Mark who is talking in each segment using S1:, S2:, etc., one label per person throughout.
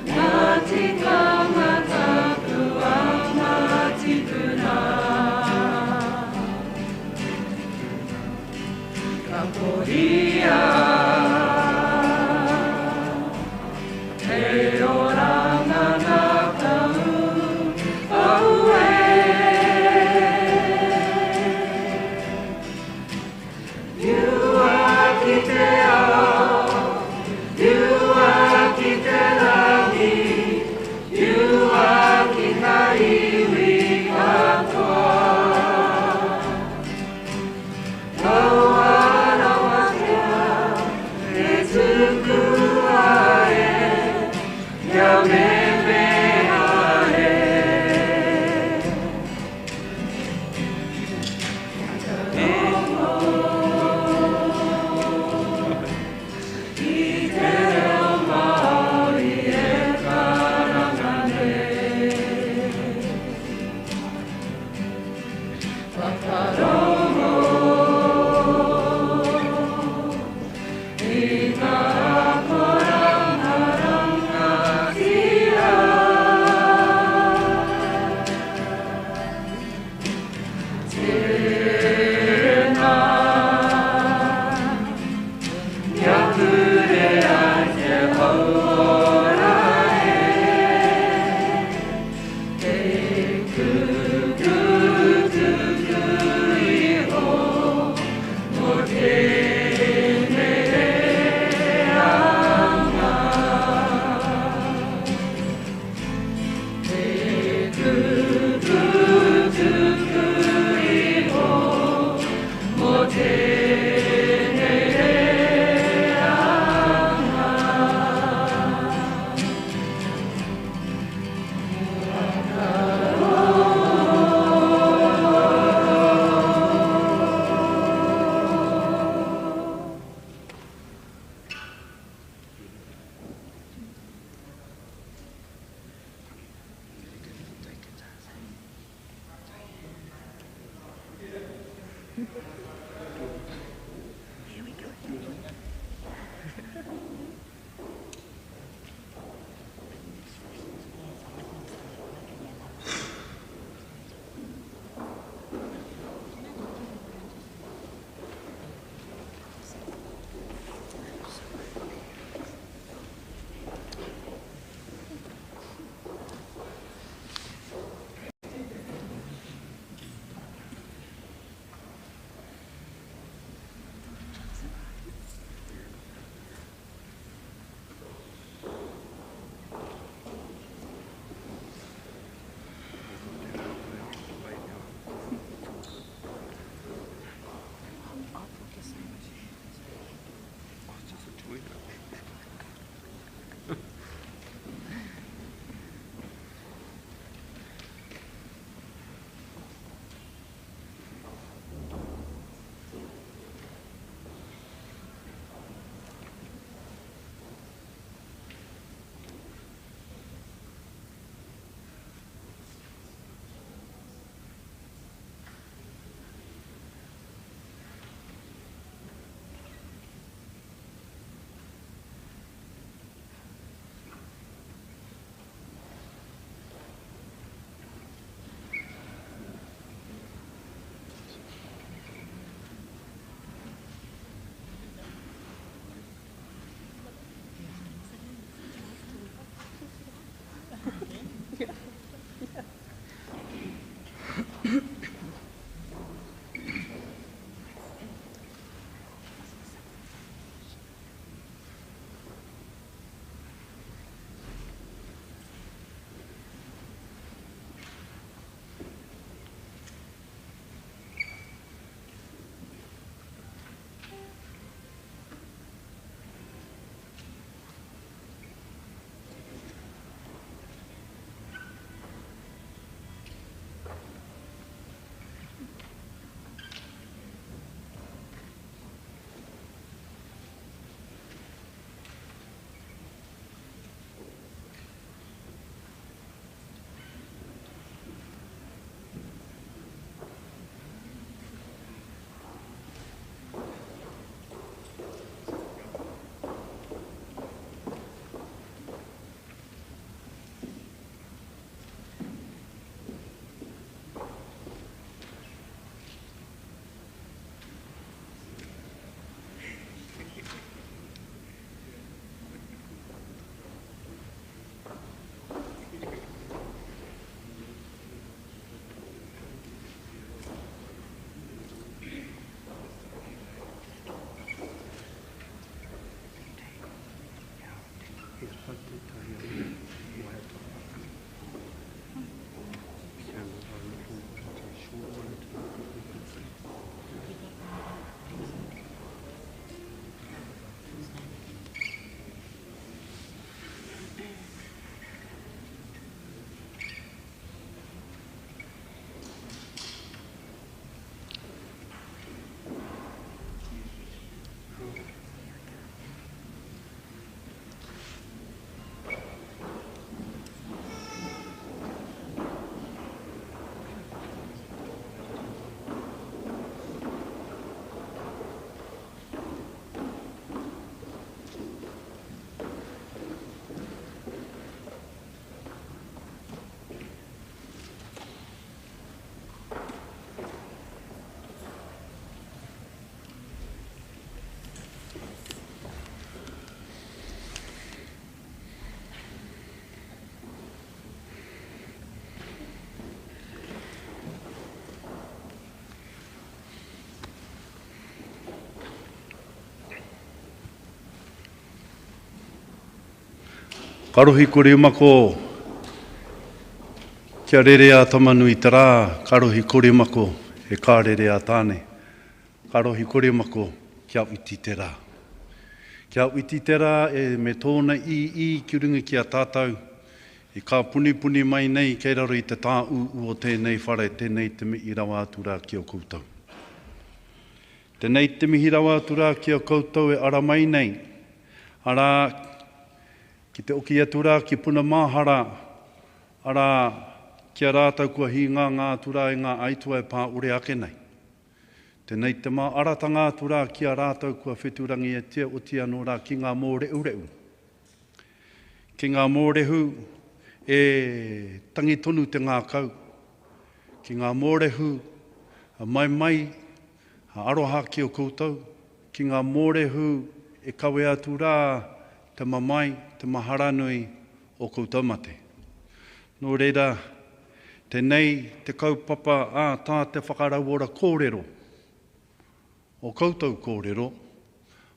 S1: Matika mataku wa matikuna Karohi kore umako, kia rere a tamanui te rā, karohi kore umako, e kā rere a tāne. Karohi kore umako, kia uiti te rā. Kia uiti te rā e me tōna i ki runga ki a tātou, i kā puni mai nei, kei raro i te tā o tēnei whare, tēnei te mihi rawa atu rā ki o koutou. Tēnei te mihi rawa atu rā ki o koutou e ara mai nei, ara ki te oki atu rā ki puna māhara, ara kia rātau kua hi ngā atu rā e ngā aitua e pā ure ake nei. Tēnei te mā aratanga atu rā kia rātau kua wheturangi e tia o tia no rā ki ngā mōreu. Ki ngā mōrehu e tangi tonu te ngā kau. Ki ngā mōrehu a mai, a aroha ki o koutou. Ki ngā mōrehu e kawe atu rā te mamai, te maharanui o koutou mate. Nō reira, tēnei te kaupapa a tā te whakarauora kōrero. O koutou kōrero,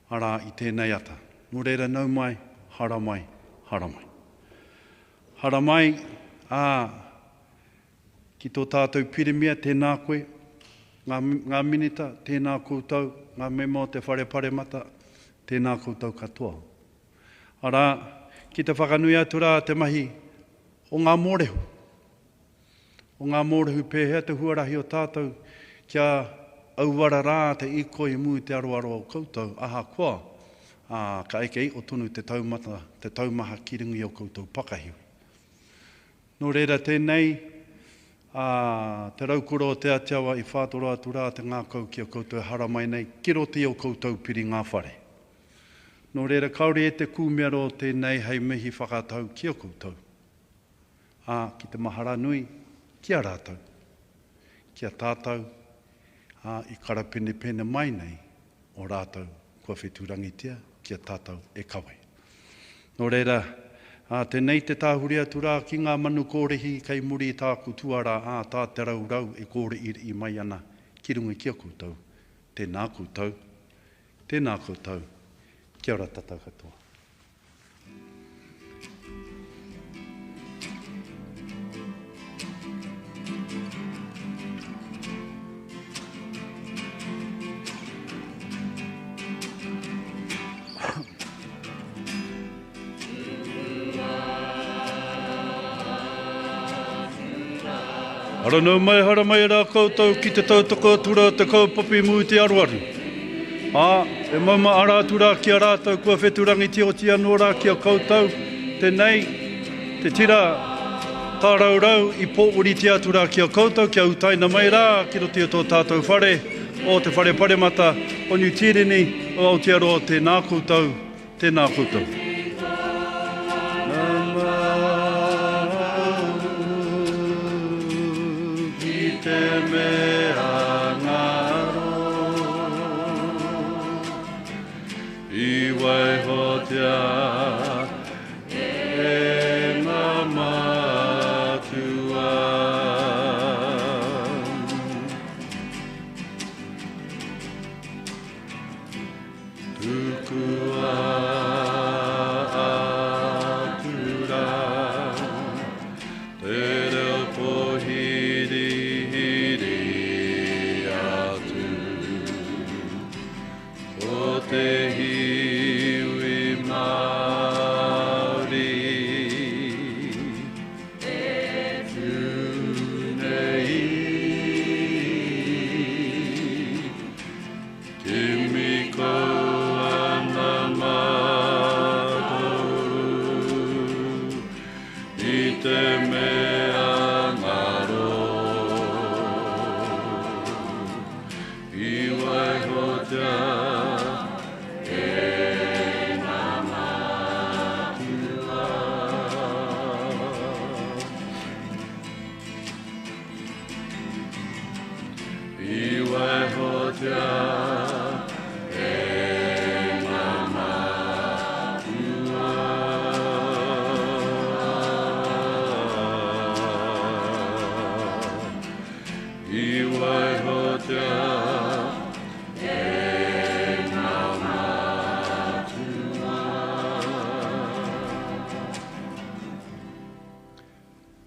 S1: ara i tēnei ata. Nō reira nau mai, hara mai, hara mai. Hara mai, ki tō tātou pirimia, tēnā koe, ngā minita, tēnā koutou, ngā memo te whare pare mata, tēnā koutou katoa. Ara, ki te whakanui atu rā te mahi o ngā mōrehu. O ngā mōrehu pēhea te huarahi o tātou kia auwara rā te iko i mū te aroaro o koutou. Aha koa, ka eke o tonu te taumata, te taumaha kiringi o koutou pakahiu. Nō reira tēnei, te raukuro o te atiawa i whātoro atu rā te ngā kau ki o koutou hara mai nei, kiroti o koutou piri ngā whare. Nō reira kaore e te kūmiaro tēnei hei mihi whakatau ki o koutou. Ki te mahara nui, kia rātau, kia tātou, i karapene mai nei o rātau kua wheturangitia, kia tātou e kawe. Nō reira, tēnei te tāhuri atu rā ki ngā manu kōrehi kei muri i tāku tuara, tā te rau e kōre i mai ana, ki runga ki o koutou, tēnā koutou, tēnā koutou. Kia ora tātou katoa. Hara mai rā koutou ki te tautoko atura te kaupapi mū te aruaru. E mauma ara atura ki a rātou kua wheturangi ti o tia no rā ki a koutou. Tēnei, te tira tāraurau i pō uri ti atura ki a koutou, ki a utaina mai rā, ki roti o tō tātou whare, o te whare paremata, o New Tireni, o Aotearoa, tēnā koutou, tēnā koutou.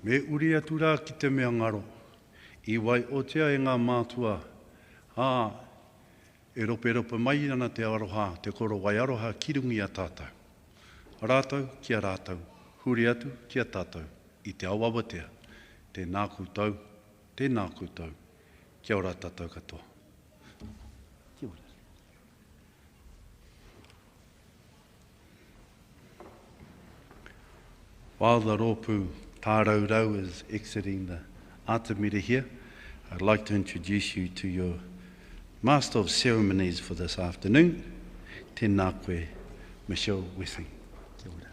S1: Me uri atu rā ki te mea ngaro. I wai o tea e ngā mātua. E rope mai ana te aroha, te koro wai aroha kirungi a tātou. A rātou ki a rātou. Huri atu ki a tātou. I te awawatea. Tēnā koutou. Tēnā koutou. Kia ora tātou katoa. Kia ora. While the rōpū tāraurau is exiting the atamira here, I'd like to introduce you to your Master of Ceremonies for this afternoon, Tēnā koe, Michelle Wessing. Kia ora.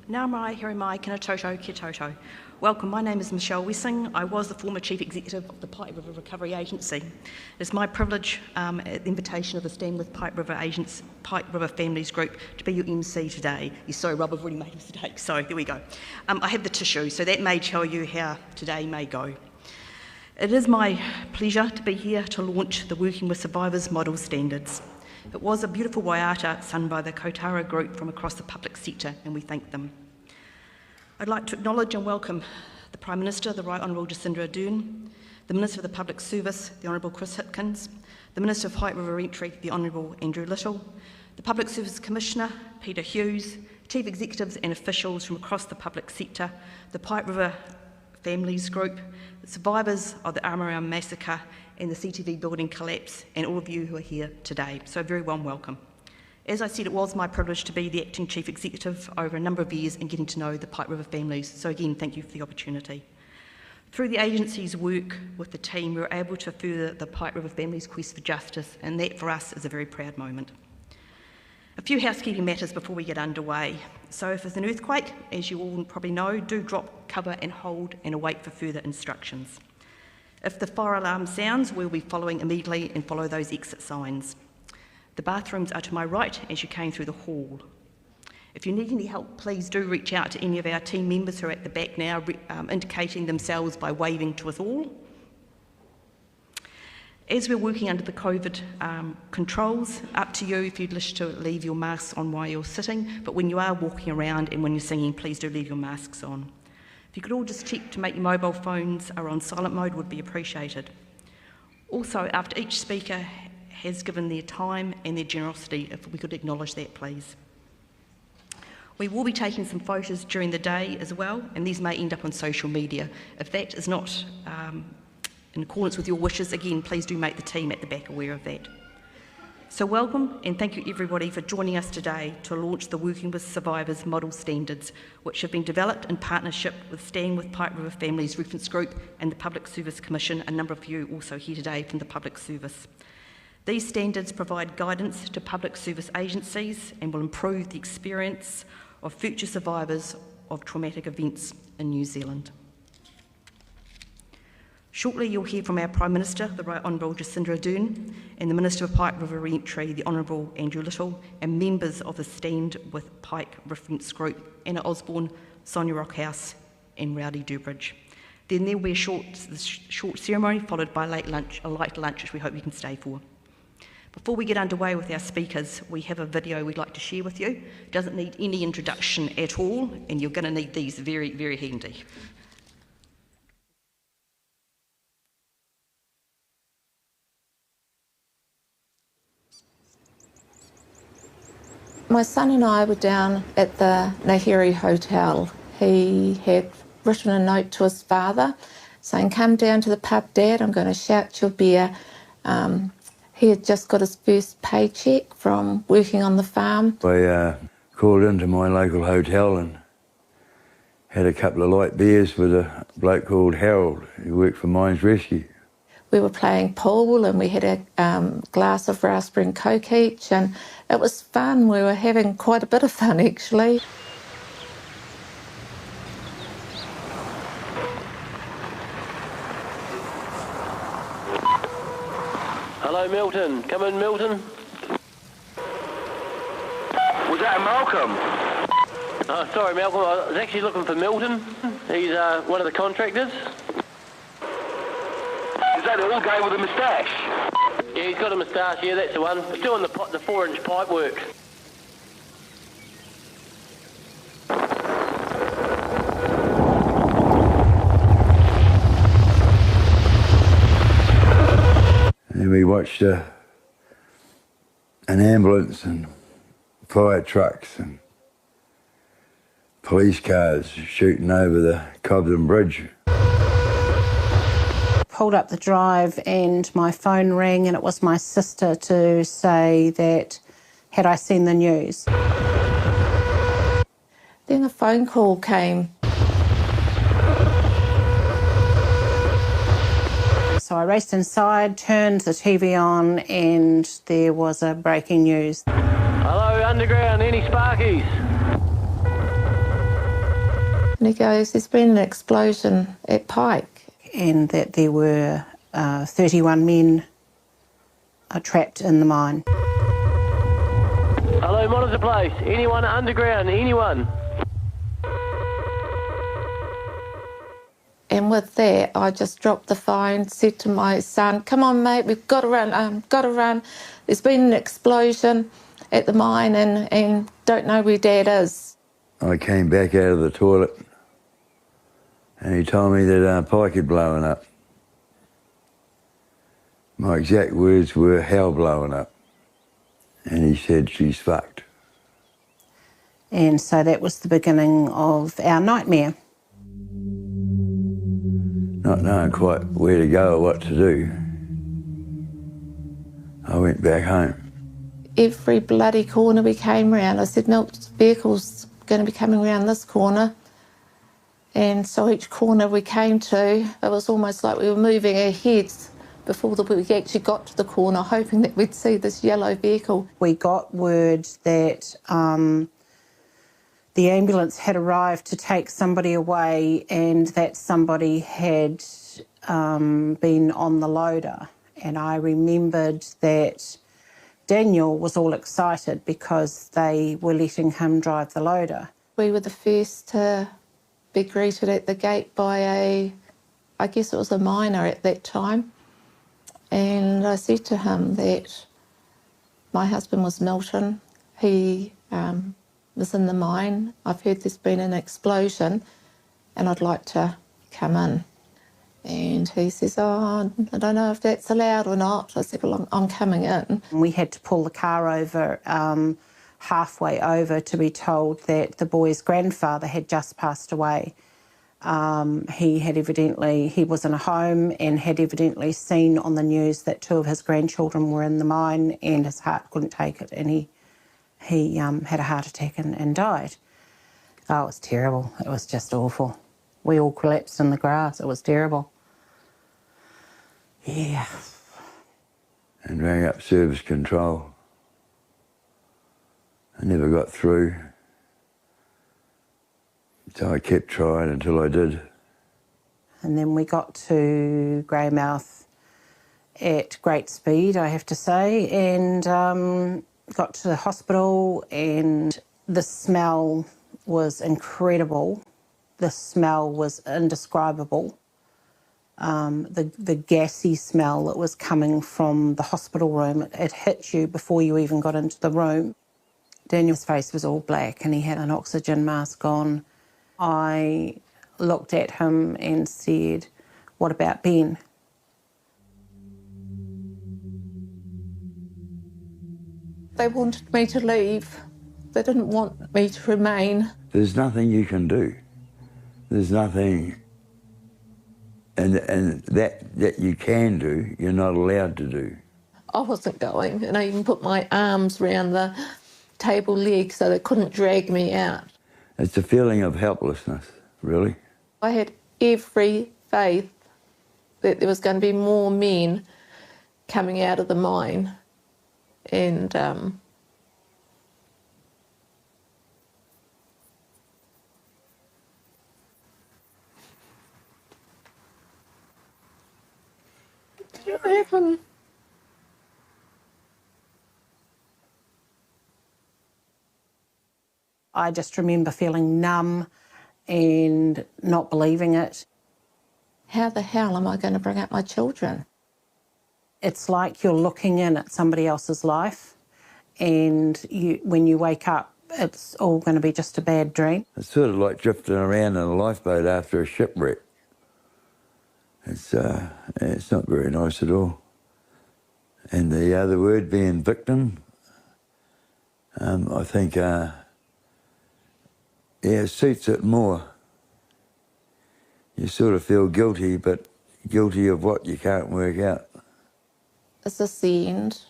S2: Nā mai, here mai, kina toto, kia toto. Welcome, my name is Michelle Wessing. I was the former Chief Executive of the Pike River Recovery Agency. It's my privilege, at the invitation of the Stand with Pike River Families Group, to be your MC today. You're sorry, Rob, I've already made a mistake, so there we go. I have the tissue, so that may tell you how today may go. It is my pleasure to be here to launch the Working with Survivors Model Standards. It was a beautiful waiata sung by the Kotara group from across the public sector, and we thank them. I'd like to acknowledge and welcome the Prime Minister, the Right Honourable Jacinda Ardern, the Minister of the Public Service, the Honourable Chris Hipkins, the Minister of Height River Entry, the Honourable Andrew Little, the Public Service Commissioner, Peter Hughes, Chief Executives and officials from across the public sector, the Pike River Families Group, the survivors of the Armorama Massacre and the CTV building collapse, and all of you who are here today. So a very warm welcome. As I said, it was my privilege to be the Acting Chief Executive over a number of years and getting to know the Pike River families. So again, thank you for the opportunity. Through the agency's work with the team, we were able to further the Pike River families' quest for justice, and that for us is a very proud moment. A few housekeeping matters before we get underway. So if there's an earthquake, as you all probably know, do drop, cover and hold and await for further instructions. If the fire alarm sounds, we'll be following immediately and follow those exit signs. The bathrooms are to my right as you came through the hall. If you need any help, please do reach out to any of our team members who are at the back now, indicating themselves by waving to us all. As we're working under the COVID controls, up to you if you'd wish to leave your masks on while you're sitting, but when you are walking around and when you're singing, please do leave your masks on. If you could all just check to make your mobile phones are on silent mode, would be appreciated. Also, after each speaker has given their time and their generosity, if we could acknowledge that, please. We will be taking some photos during the day as well, and these may end up on social media. If that is not in accordance with your wishes, again, please do make the team at the back aware of that. So welcome, and thank you everybody for joining us today to launch the Working with Survivors Model Standards, which have been developed in partnership with Stand with Pike River Families Reference Group and the Public Service Commission, a number of you also here today from the Public Service. These standards provide guidance to public service agencies and will improve the experience of future survivors of traumatic events in New Zealand. Shortly you'll hear from our Prime Minister, the Right Honourable Jacinda Ardern, and the Minister of Pike River Re-entry, the Honourable Andrew Little, and members of the Stand with Pike Reference Group, Anna Osborne, Sonia Rockhouse and Rowdy Durbridge. Then there will be a short ceremony followed by a light lunch, which we hope you can stay for. Before we get underway with our speakers, we have a video we'd like to share with you. It doesn't need any introduction at all, and you're going to need these very, very handy.
S3: My son and I were down at the Nahiri Hotel. He had written a note to his father saying, "Come down to the pub, Dad, I'm going to shout your beer." He had just got his first paycheck from working on the farm.
S4: I called into my local hotel and had a couple of light beers with a bloke called Harold, who worked for Mines Rescue.
S3: We were playing pool and we had a glass of raspberry and coke each, and it was fun. We were having quite a bit of fun, actually.
S5: Hello, Milton. Come in, Milton. Was that Malcolm? Oh, sorry, Malcolm. I was actually looking for Milton. He's one of the contractors. Is that the old guy with the moustache? Yeah, he's got a moustache, yeah, that's the one. Doing the 4-inch pipe work.
S4: And we watched an ambulance and fire trucks and police cars shooting over the Cobden Bridge.
S6: Pulled up the drive and my phone rang, and it was my sister to say that had I seen the news.
S3: Then a phone call came.
S6: So I raced inside, turned the TV on, and there was a breaking news.
S5: Hello, underground, any sparkies?
S3: And he goes, there's been an explosion at Pike.
S6: And that there were 31 men trapped in the mine.
S5: Hello, monitor place. Anyone underground? Anyone?
S3: And with that, I just dropped the phone, said to my son, come on, mate, we've got to run, got to run. There's been an explosion at the mine and don't know where Dad is.
S4: I came back out of the toilet and he told me that Pike had blown up. My exact words were, hell blowing up. And he said, she's fucked.
S6: And so that was the beginning of our nightmare.
S4: Not knowing quite where to go or what to do, I went back home.
S3: Every bloody corner we came round, I said, no, vehicle's going to be coming around this corner. And so each corner we came to, it was almost like we were moving our heads before we actually got to the corner, hoping that we'd see this yellow vehicle.
S6: We got word that the ambulance had arrived to take somebody away and that somebody had been on the loader. And I remembered that Daniel was all excited because they were letting him drive the loader.
S3: We were the first to be greeted at the gate by I guess it was a miner at that time. And I said to him that my husband was Milton. He was in the mine. I've heard there's been an explosion and I'd like to come in. And he says, oh, I don't know if that's allowed or not. I said, well, I'm coming in.
S6: We had to pull the car over halfway over to be told that the boy's grandfather had just passed away. He was in a home and had evidently seen on the news that 2 of his grandchildren were in the mine and his heart couldn't take it and he had a heart attack and died. Oh, it was terrible. It was just awful. We all collapsed in the grass. It was terrible. Yeah.
S4: And rang up service control. I never got through. So I kept trying until I did.
S6: And then we got to Greymouth at great speed, I have to say, and got to the hospital and the smell was incredible. The smell was indescribable. The gassy smell that was coming from the hospital room, it hit you before you even got into the room. Daniel's face was all black and he had an oxygen mask on. I looked at him and said, what about Ben?
S3: They wanted me to leave. They didn't want me to remain.
S4: There's nothing you can do. There's nothing, and that you can do, you're not allowed to do.
S3: I wasn't going, and I even put my arms around the table leg so they couldn't drag me out.
S4: It's a feeling of helplessness, really.
S3: I had every faith that there was going to be more men coming out of the mine, and it didn't happen.
S6: I just remember feeling numb and not believing it.
S3: How the hell am I going to bring up my children?
S6: it's like you're looking in at somebody else's life, and when you wake up, it's all going to be just a bad dream.
S4: It's sort of like drifting around in a lifeboat after a shipwreck. It's not very nice at all. And the other word being victim, I think, suits it more. You sort of feel guilty, but guilty of what you can't work out.
S3: Is this the end?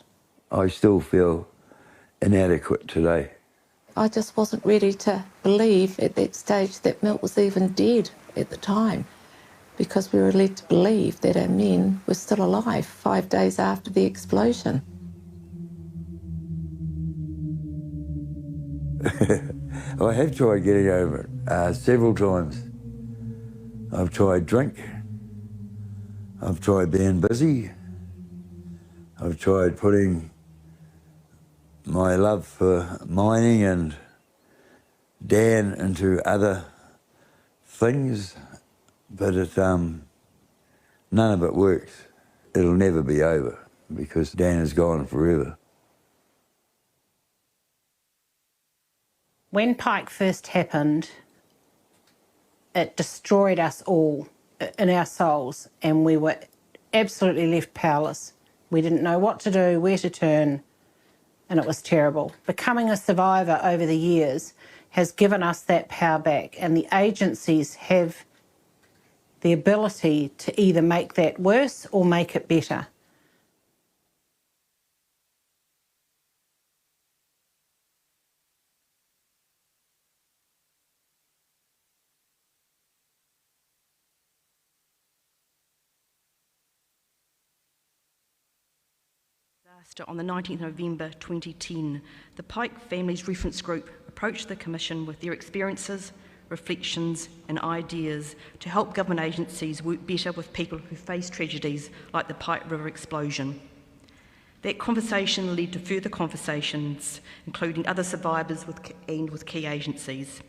S4: I still feel inadequate today.
S3: I just wasn't ready to believe at that stage that Milt was even dead at the time, because we were led to believe that our men were still alive 5 days after the explosion.
S4: I have tried getting over it several times. I've tried drink, I've tried being busy, I've tried putting my love for mining and Dan into other things, but none of it works. It'll never be over because Dan is gone forever.
S6: When Pike first happened, it destroyed us all in our souls, and we were absolutely left powerless. We didn't know what to do, where to turn, and it was terrible. Becoming a survivor over the years has given us that power back, and the agencies have the ability to either make that worse or make it better.
S2: On the 19th of November 2010, the Pike Families Reference Group approached the Commission with their experiences, reflections and ideas to help government agencies work better with people who face tragedies like the Pike River explosion. That conversation led to further conversations, including other survivors and with key agencies,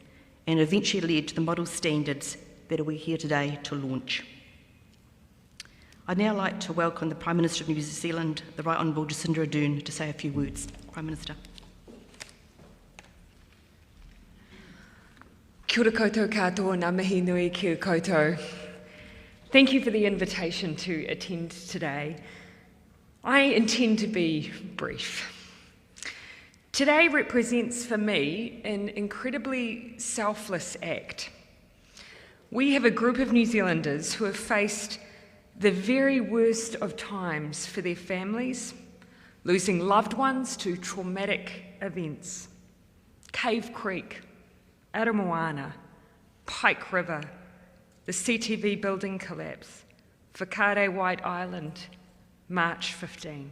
S2: and eventually led to the model standards that we're here today to launch. I'd now like to welcome the Prime Minister of New Zealand, the Right Honourable Jacinda Ardern, to say a few words. Prime Minister.
S7: Kia ora koutou katoa, ngā mihi nui ki koutou. Thank you for the invitation to attend today. I intend to be brief. Today represents for me an incredibly selfless act. We have a group of New Zealanders who have faced the very worst of times for their families, losing loved ones to traumatic events. Cave Creek, Aramoana, Pike River, the CTV building collapse, Whakaare White Island, March 15.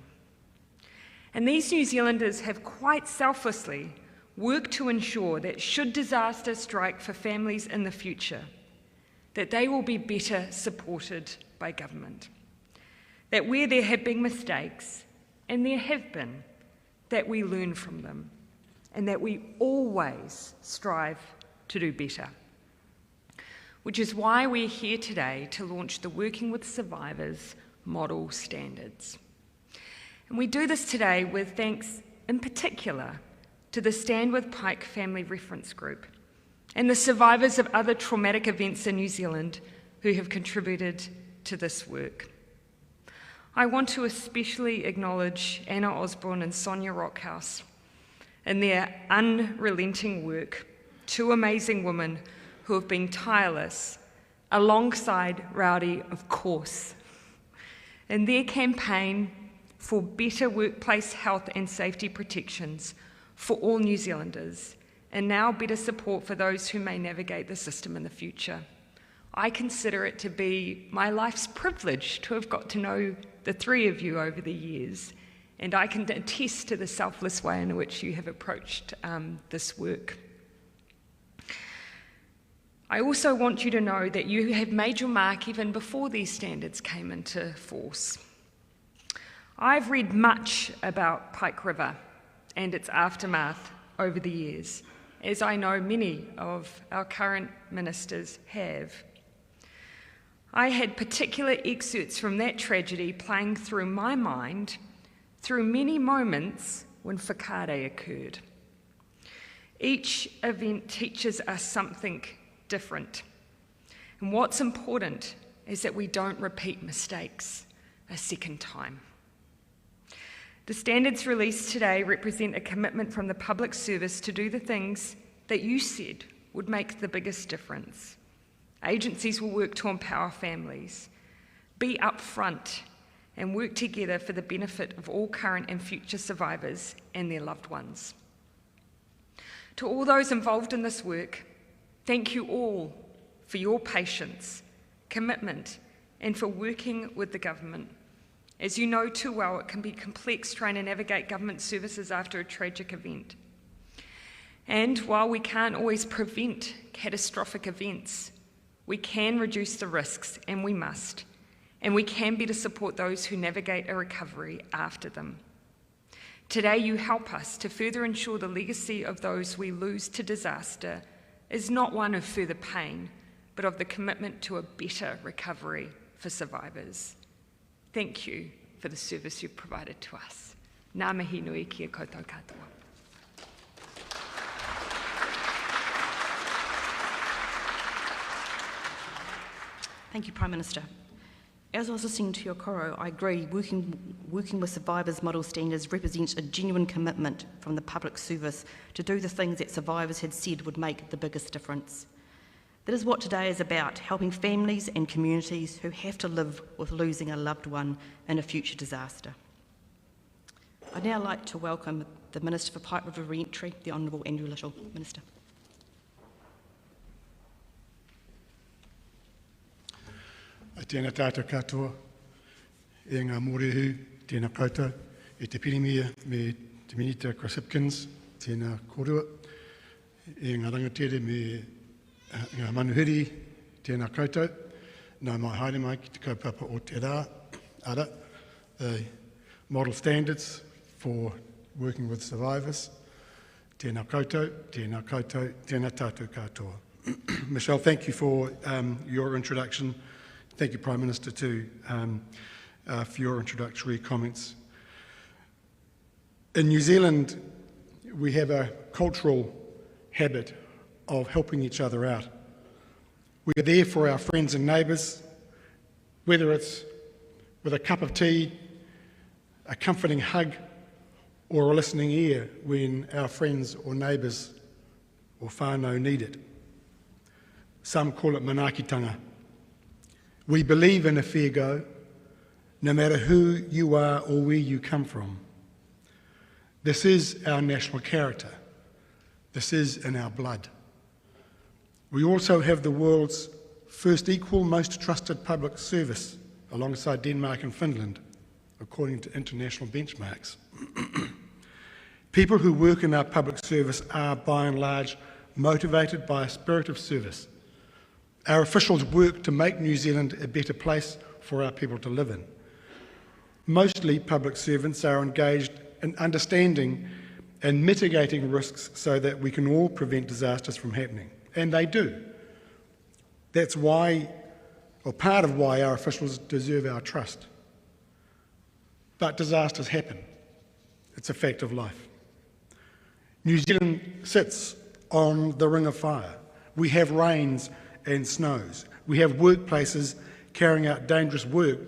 S7: And these New Zealanders have quite selflessly worked to ensure that should disaster strike for families in the future, that they will be better supported by government. That where there have been mistakes, and there have been, that we learn from them, and that we always strive to do better. Which is why we're here today to launch the Working with Survivors model standards. And we do this today with thanks in particular to the Stand With Pike Family Reference Group and the survivors of other traumatic events in New Zealand who have contributed to this work. I want to especially acknowledge Anna Osborne and Sonia Rockhouse in their unrelenting work, two amazing women who have been tireless, alongside Rowdy, of course, in their campaign for better workplace health and safety protections for all New Zealanders, and now better support for those who may navigate the system in the future. I consider it to be my life's privilege to have got to know the three of you over the years, and I can attest to the selfless way in which you have approached this work. I also want you to know that you have made your mark even before these standards came into force. I've read much about Pike River and its aftermath over the years, as I know many of our current ministers have. I had particular excerpts from that tragedy playing through my mind through many moments when whakaare occurred. Each event teaches us something different. And what's important is that we don't repeat mistakes a second time. The standards released today represent a commitment from the public service to do the things that you said would make the biggest difference. Agencies will work to empower families, be upfront, and work together for the benefit of all current and future survivors and their loved ones. To all those involved in this work, thank you all for your patience, commitment, and for working with the government. As you know too well, it can be complex trying to navigate government services after a tragic event. And while we can't always prevent catastrophic events, we can reduce the risks, and we must. And we can better support those who navigate a recovery after them. Today, you help us to further ensure the legacy of those we lose to disaster is not one of further pain, but of the commitment to a better recovery for survivors. Thank you for the service you've provided to us. Ngā mihi nui kia koutou katoa.
S2: Thank you, Prime Minister. As I was listening to your koro, I agree, working with survivors' model standards represents a genuine commitment from the public service to do the things that survivors had said would make the biggest difference. That is what today is about, helping families and communities who have to live with losing a loved one in a future disaster. I'd now like to welcome the Minister for Pipe River Re-entry, the Honourable Andrew Little. Minister.
S8: Tēnā tātou katoa, e ngā mōrehu, tēnā koutou, e te pirimia me te Minita Chris Hipkins, tēnā korua, e ngā rangatere me ngā manuhiri, tēnā koutou, nā mai haere mai ki te kaupapa o te rā, ara, the model standards for working with survivors, tēnā koutou, tēnā koutou, tēnā tātou katoa. Michelle, thank you for your introduction. Thank you, Prime Minister, too, for your introductory comments. In New Zealand, we have a cultural habit of helping each other out. We are there for our friends and neighbours, whether it's with a cup of tea, a comforting hug, or a listening ear when our friends or neighbours or whānau need it. Some call it manaakitanga. We believe in a fair go, no matter who you are or where you come from. This is our national character. This is in our blood. We also have the world's first equal, most trusted public service, alongside Denmark and Finland, according to international benchmarks. People who work in our public service are, by and large, motivated by a spirit of service. Our officials work to make New Zealand a better place for our people to live in. Mostly public servants are engaged in understanding and mitigating risks so that we can all prevent disasters from happening. And they do. That's why, or part of why, our officials deserve our trust. But disasters happen. It's a fact of life. New Zealand sits on the ring of fire. We have rains and snows. We have workplaces carrying out dangerous work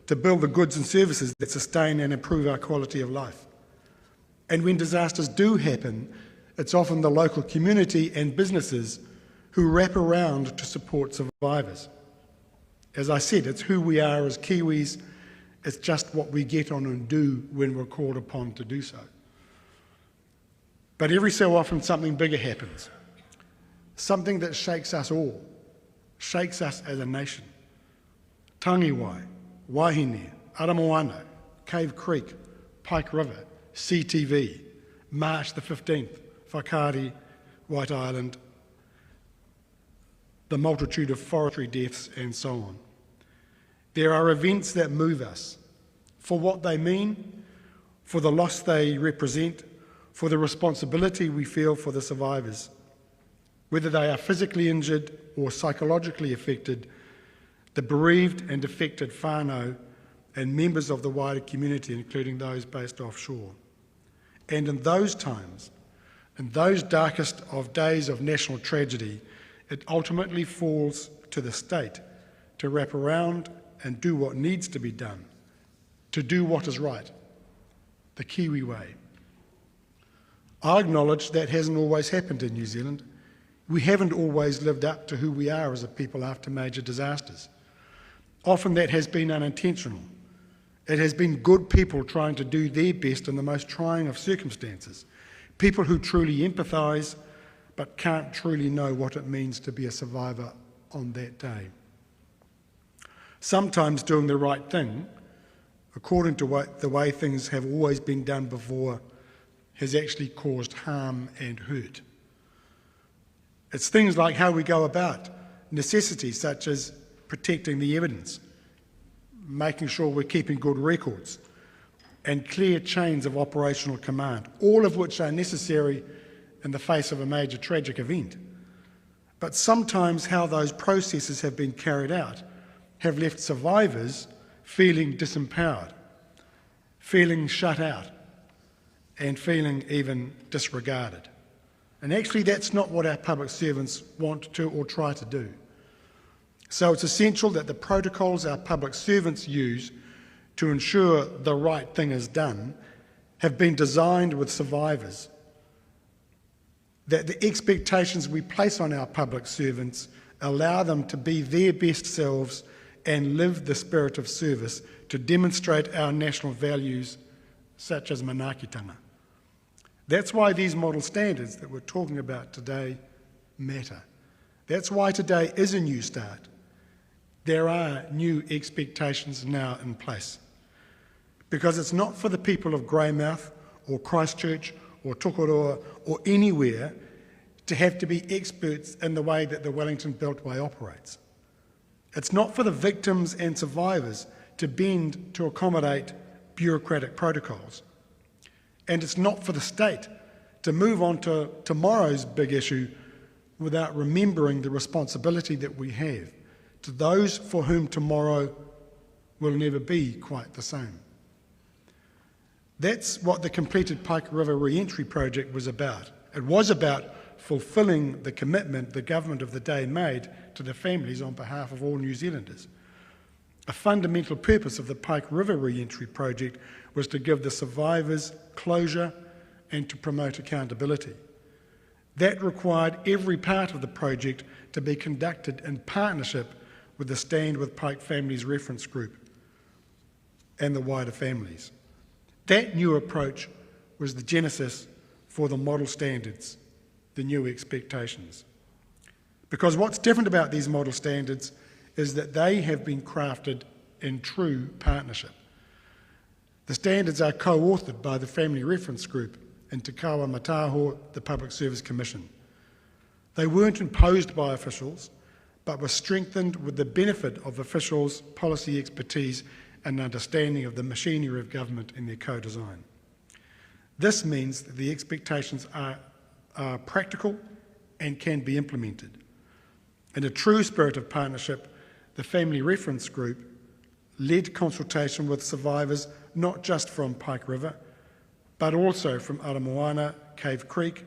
S8: to build the goods and services that sustain and improve our quality of life. And when disasters do happen, it's often the local community and businesses who wrap around to support survivors. As I said, it's who we are as Kiwis. It's just what we get on and do when we're called upon to do so. But every so often something bigger happens. Something that shakes us all, shakes us as a nation. Tangiwai, Wahine, Aramoana, Cave Creek, Pike River, CTV, March the 15th, Whakaari, White Island, the multitude of forestry deaths and so on. There are events that move us for what they mean, for the loss they represent, for the responsibility we feel for the survivors. Whether they are physically injured or psychologically affected, the bereaved and affected whānau and members of the wider community, including those based offshore. And in those times, in those darkest of days of national tragedy, it ultimately falls to the state to wrap around and do what needs to be done, to do what is right, the Kiwi way. I acknowledge that hasn't always happened in New Zealand. We haven't always lived up to who we are as a people after major disasters. Often that has been unintentional. It has been good people trying to do their best in the most trying of circumstances. People who truly empathise but can't truly know what it means to be a survivor on that day. Sometimes doing the right thing, according to the way things have always been done before, has actually caused harm and hurt. It's things like how we go about necessities such as protecting the evidence, making sure we're keeping good records, and clear chains of operational command, all of which are necessary in the face of a major tragic event. But sometimes how those processes have been carried out have left survivors feeling disempowered, feeling shut out, and feeling even disregarded. And actually that's not what our public servants want to or try to do. So it's essential that the protocols our public servants use to ensure the right thing is done have been designed with survivors, that the expectations we place on our public servants allow them to be their best selves and live the spirit of service to demonstrate our national values such as manaakitanga. That's why these model standards that we're talking about today matter. That's why today is a new start. There are new expectations now in place. Because it's not for the people of Greymouth or Christchurch or Tokoroa or anywhere to have to be experts in the way that the Wellington Beltway operates. It's not for the victims and survivors to bend to accommodate bureaucratic protocols. And it's not for the state to move on to tomorrow's big issue without remembering the responsibility that we have to those for whom tomorrow will never be quite the same. That's what the completed Pike River Re-entry project was about. It was about fulfilling the commitment the government of the day made to the families on behalf of all New Zealanders. A fundamental purpose of the Pike River Re-entry project was to give the survivors closure and to promote accountability. That required every part of the project to be conducted in partnership with the Stand With Pike Families Reference Group and the wider families. That new approach was the genesis for the model standards, the new expectations. Because what's different about these model standards is that they have been crafted in true partnership. The standards are co-authored by the Family Reference Group and Te Kawa Mataho, the Public Service Commission. They weren't imposed by officials, but were strengthened with the benefit of officials' policy expertise and understanding of the machinery of government in their co-design. This means that the expectations are practical and can be implemented. In a true spirit of partnership, the Family Reference Group led consultation with survivors not just from Pike River, but also from Aramoana, Cave Creek,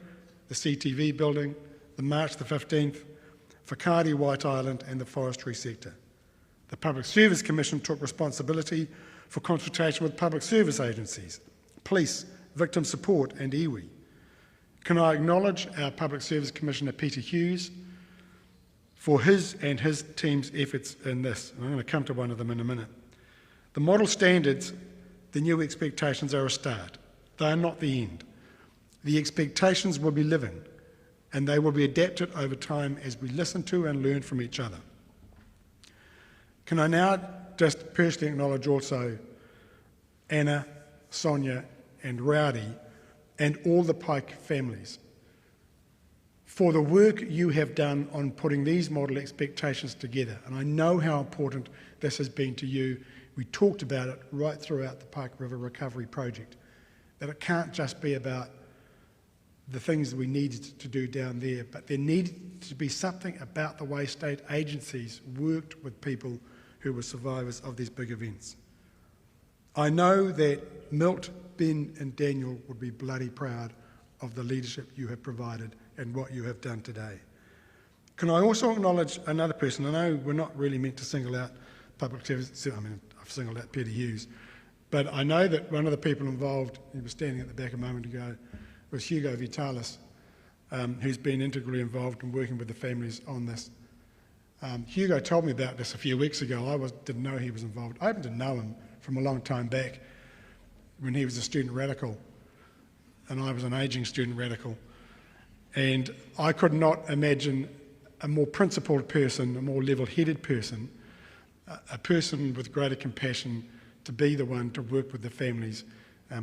S8: the CTV building, the March the 15th, Whakaari White Island and the forestry sector. The Public Service Commission took responsibility for consultation with public service agencies, police, victim support and iwi. Can I acknowledge our Public Service Commissioner Peter Hughes for his and his team's efforts in this. And I'm going to come to one of them in a minute. The model standards, the new expectations are a start. They are not the end. The expectations will be living and they will be adapted over time as we listen to and learn from each other. Can I now just personally acknowledge also Anna, Sonia and Rowdy and all the Pike families for the work you have done on putting these model expectations together. And I know how important this has been to you. We talked about it right throughout the Pike River Recovery Project, that it can't just be about the things that we needed to do down there, but there needed to be something about the way state agencies worked with people who were survivors of these big events. I know that Milt, Ben and Daniel would be bloody proud of the leadership you have provided and what you have done today. Can I also acknowledge another person? I know we're not really meant to single out public service, I mean, I've singled out Peter Hughes, but I know that one of the people involved, he was standing at the back a moment ago, was Hugo Vitalis, who's been integrally involved in working with the families on this. Hugo told me about this a few weeks ago. I didn't know he was involved. I happened to know him from a long time back when he was a student radical and I was an ageing student radical. And I could not imagine a more principled person, a more level-headed person, a person with greater compassion to be the one to work with the families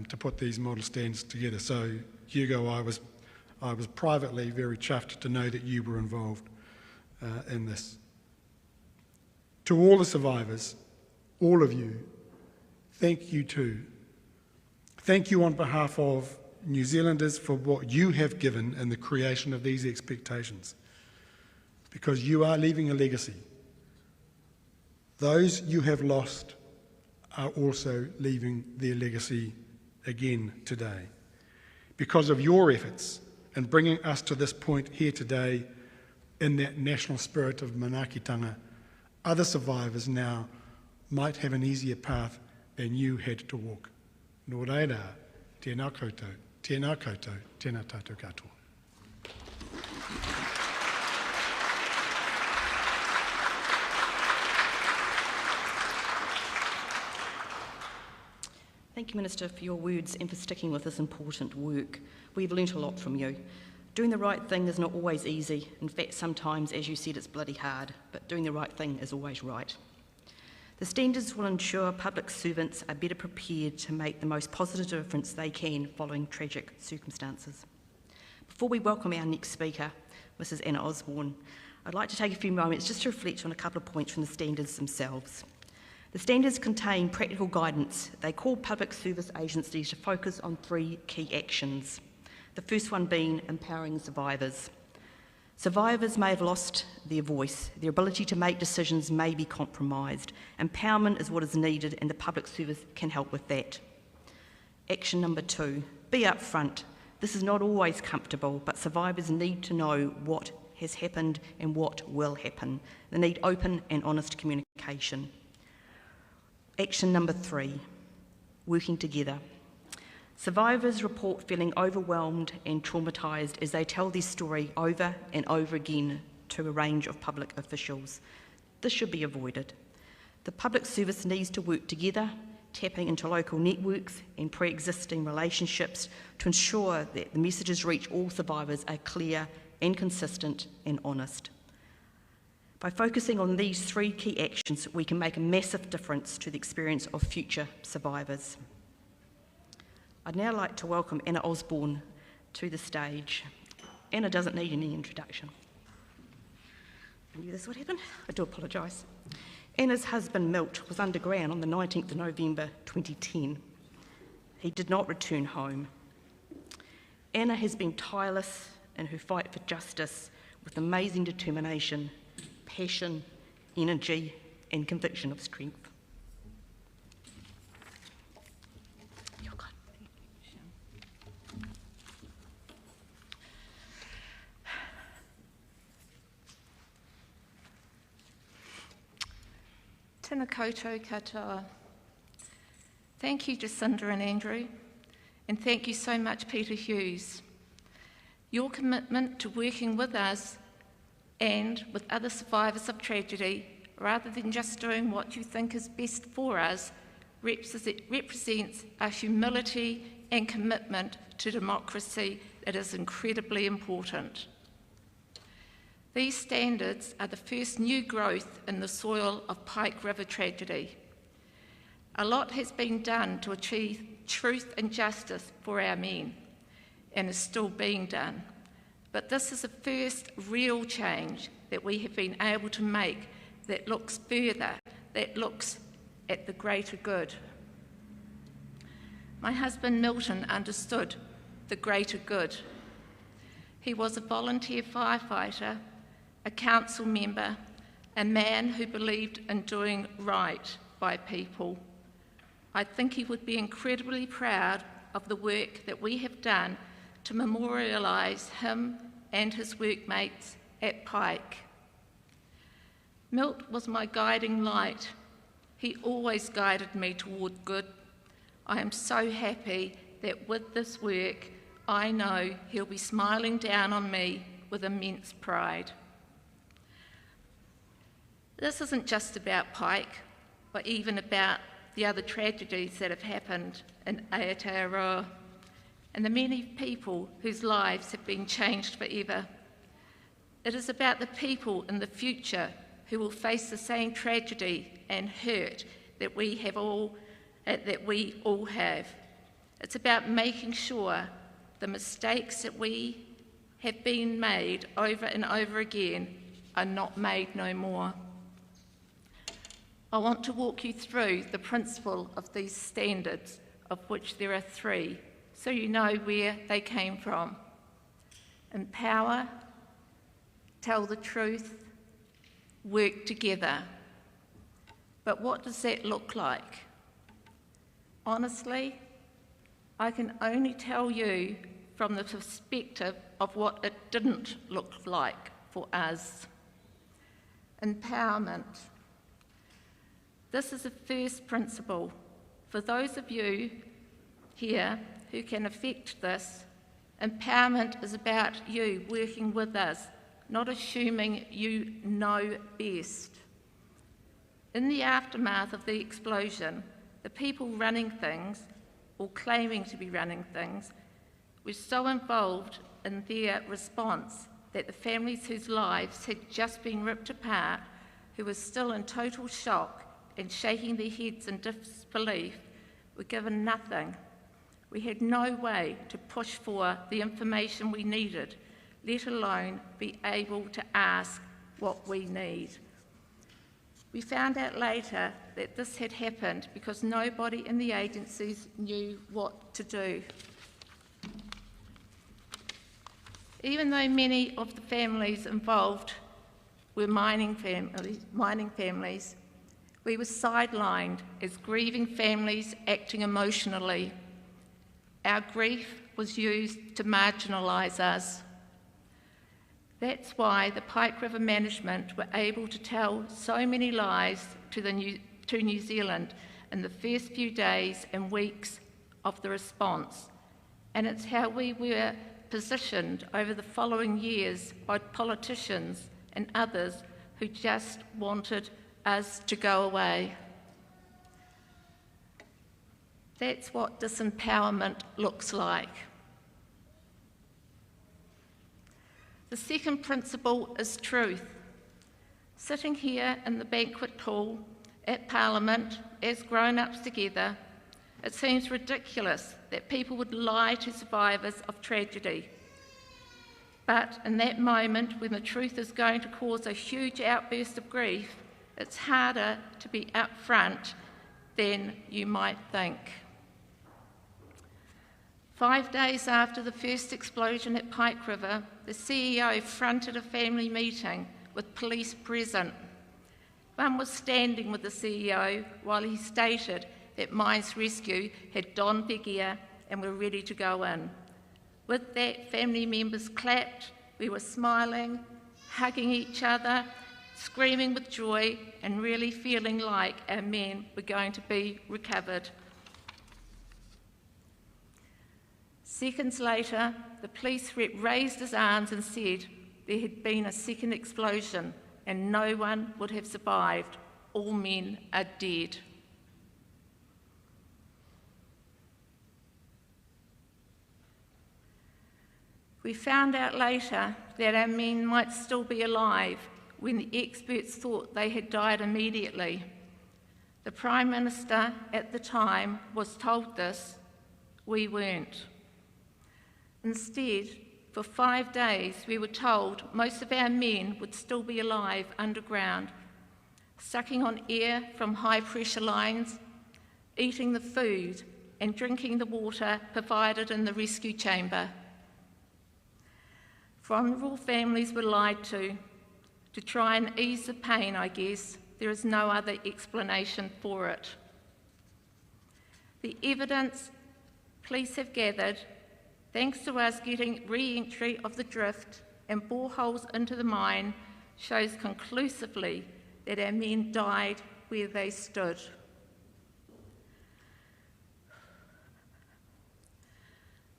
S8: to put these model stands together. So, Hugo, I was privately very chuffed to know that you were involved in this. To all the survivors, all of you, thank you too. Thank you on behalf of New Zealanders for what you have given in the creation of these expectations, because you are leaving a legacy. Those you have lost are also leaving their legacy again today. Because of your efforts in bringing us to this point here today in that national spirit of manaakitanga, other survivors now might have an easier path than you had to walk. Nō reira, tēnā koutou, tēnā koutou, tēnā tātou katoa.
S2: Thank you, Minister, for your words and for sticking with this important work. We've learnt a lot from you. Doing the right thing is not always easy. In fact, sometimes, as you said, it's bloody hard, but doing the right thing is always right. The standards will ensure public servants are better prepared to make the most positive difference they can following tragic circumstances. Before we welcome our next speaker, Mrs. Anna Osborne, I'd like to take a few moments just to reflect on a couple of points from the standards themselves. The standards contain practical guidance. They call public service agencies to focus on 3 key actions. The first one being empowering survivors. Survivors may have lost their voice. Their ability to make decisions may be compromised. Empowerment is what is needed, and the public service can help with that. Action number 2, be upfront. This is not always comfortable, but survivors need to know what has happened and what will happen. They need open and honest communication. Action number 3, working together. Survivors report feeling overwhelmed and traumatised as they tell their story over and over again to a range of public officials. This should be avoided. The public service needs to work together, tapping into local networks and pre-existing relationships to ensure that the messages reach all survivors are clear and consistent and honest. By focusing on these 3 key actions, we can make a massive difference to the experience of future survivors. I'd now like to welcome Anna Osborne to the stage. Anna doesn't need any introduction. I knew this would happen. I do apologise. Anna's husband, Milt, was underground on the 19th of November 2010. He did not return home. Anna has been tireless in her fight for justice with amazing determination, passion, energy, and conviction of strength.
S3: Tēnā koutou katoa. Thank you, Jacinda and Andrew, and thank you so much, Peter Hughes. Your commitment to working with us and with other survivors of tragedy, rather than just doing what you think is best for us, represents a humility and commitment to democracy that is incredibly important. These standards are the first new growth in the soil of Pike River tragedy. A lot has been done to achieve truth and justice for our men, and is still being done. But this is the first real change that we have been able to make that looks further, that looks at the greater good. My husband Milton understood the greater good. He was a volunteer firefighter, a council member, a man who believed in doing right by people. I think he would be incredibly proud of the work that we have done to memorialise him and his workmates at Pike. Milt was my guiding light. He always guided me toward good. I am so happy that with this work, I know he'll be smiling down on me with immense pride. This isn't just about Pike, but even about the other tragedies that have happened in Aotearoa and the many people whose lives have been changed forever. It is about the people in the future who will face the same tragedy and hurt that we all have. It's about making sure the mistakes that we have been made over and over again are not made no more. I want to walk you through the principle of these standards, of which there are 3, so you know where they came from. Empower, tell the truth, work together. But what does that look like? Honestly, I can only tell you from the perspective of what it didn't look like for us. Empowerment. This is the first principle. For those of you here who can affect this, empowerment is about you working with us, not assuming you know best. In the aftermath of the explosion, the people running things, or claiming to be running things, were so involved in their response that the families whose lives had just been ripped apart, who were still in total shock and shaking their heads in disbelief, were given nothing. We had no way to push for the information we needed, let alone be able to ask what we need. We found out later that this had happened because nobody in the agencies knew what to do. Even though many of the families involved were mining families, we were sidelined as grieving families acting emotionally. Our grief was used to marginalise us. That's why the Pike River management were able to tell so many lies to New Zealand in the first few days and weeks of the response. And it's how we were positioned over the following years by politicians and others who just wanted us to go away. That's what disempowerment looks like. The second principle is truth. Sitting here in the banquet hall at Parliament as grown-ups together, it seems ridiculous that people would lie to survivors of tragedy. But in that moment, when the truth is going to cause a huge outburst of grief, it's harder to be upfront than you might think. 5 days after the first explosion at Pike River, the CEO fronted a family meeting with police present. One was standing with the CEO while he stated that Mines Rescue had donned their gear and were ready to go in. With that, family members clapped, we were smiling, hugging each other, screaming with joy and really feeling like our men were going to be recovered. Seconds later, the police rep raised his arms and said there had been a second explosion and no one would have survived. All men are dead. We found out later that our men might still be alive when the experts thought they had died immediately. The Prime Minister at the time was told this, we weren't. Instead, for 5 days we were told most of our men would still be alive underground, sucking on air from high pressure lines, eating the food and drinking the water provided in the rescue chamber. Vulnerable families were lied to.
S9: To try and ease the pain, I guess. There is no other explanation for it. The evidence police have gathered, thanks to us getting re-entry of the drift and boreholes into the mine, shows conclusively that our men died where they stood.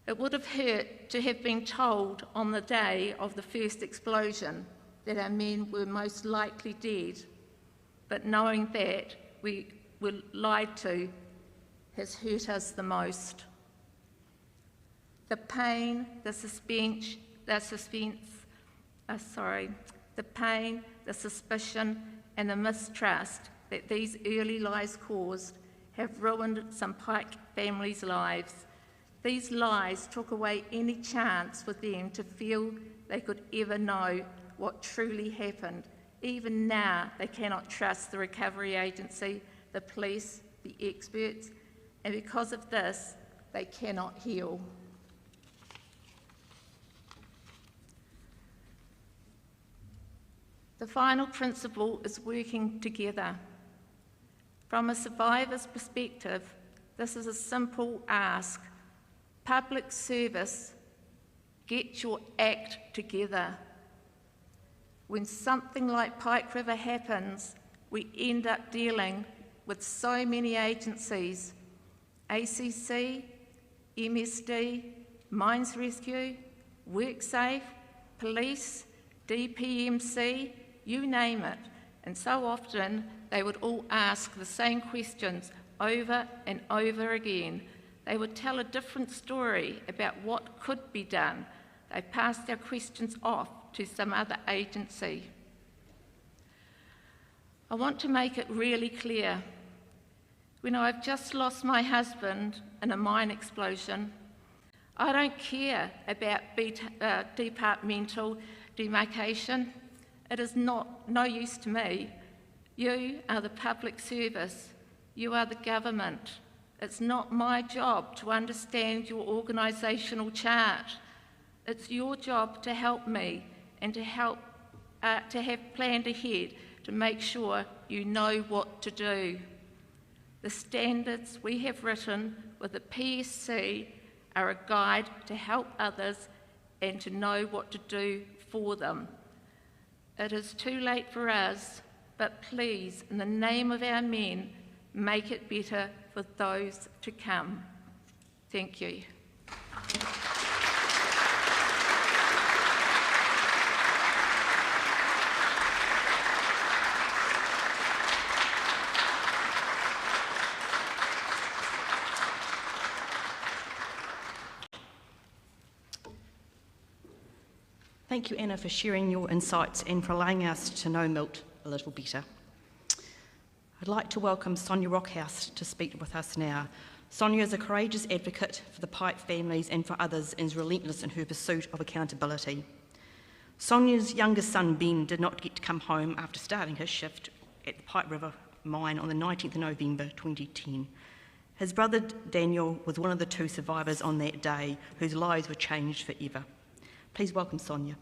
S9: It would have hurt to have been told on the day of the first explosion that our men were most likely dead, but knowing that we were lied to has hurt us the most. The pain, the suspense, the suspicion, and the mistrust that these early lies caused have ruined some Pike families' lives. These lies took away any chance for them to feel they could ever know what truly happened. Even now, they cannot trust the recovery agency, the police, the experts, and because of this, they cannot heal. The final principle is working together. From a survivor's perspective, this is a simple ask. Public service, get your act together. When something like Pike River happens, we end up dealing with so many agencies: ACC, MSD, Mines Rescue, WorkSafe, Police, DPMC, you name it. And so often they would all ask the same questions over and over again. They would tell a different story about what could be done. They passed their questions off to some other agency. I want to make it really clear. When I've just lost my husband in a mine explosion, I don't care about departmental demarcation. It is no use to me. You are the public service. You are the government. It's not my job to understand your organisational chart. It's your job to help me and to have planned ahead to make sure you know what to do. The standards we have written with the PSC are a guide to help others and to know what to do for them. It is too late for us, but please, in the name of our men, make it better for those to come. Thank you.
S2: Thank you, Anna, for sharing your insights and for allowing us to know Milt a little better. I'd like to welcome Sonia Rockhouse to speak with us now. Sonia is a courageous advocate for the Pike families and for others and is relentless in her pursuit of accountability. Sonia's youngest son, Ben, did not get to come home after starting his shift at the Pike River mine on the 19th of November 2010. His brother, Daniel, was one of the two survivors on that day whose lives were changed forever. Please welcome Sonia.